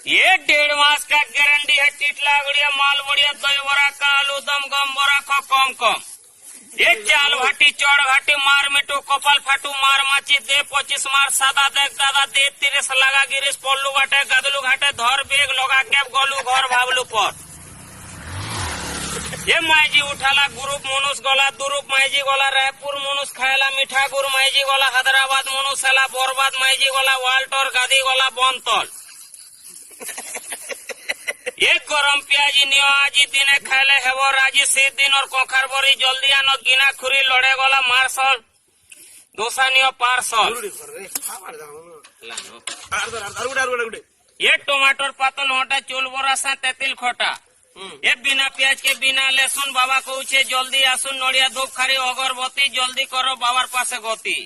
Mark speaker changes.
Speaker 1: ये 1.5 मास का गारंटी है। टिटला गुड़िया माल बढ़िया दही बड़ा का आलू दम गम बड़ा खो कम कम। ये चाल भाटी चौड़ भाटी मार मिटू कपाल फाटू मार माची दे 25 मार सादा देख दादा दे 30 लगा गिरीश पल्लू घाटे गदलू घाटे धर बेग लगा कैब गलू घर भावलू पर। ये माइजी उठाला ग्रुप मनुष गला दुरुप माइजी गला रायपुर मनुष खायला मीठा गुर माइजी गला हैदराबाद मनुष हेला बरबाद माइजी गला वाल्टर गादी गला बंतल। एक गरम प्याजी नियो आजी दिने खाइले हेबो राजी से दिन और कोखर बरी जल्दी आनो गिना खुरी लड़े गला मार्शल दोसा नियो पार्सल। ये टमाटर पातल होटा चूल बोरा सा तेतिल खोटा। ये बिना प्याज के बिना लहसुन बाबा को उछे जल्दी आसुन नड़िया धूप खारी अगरबत्ती जल्दी करो बाबार पासे गति।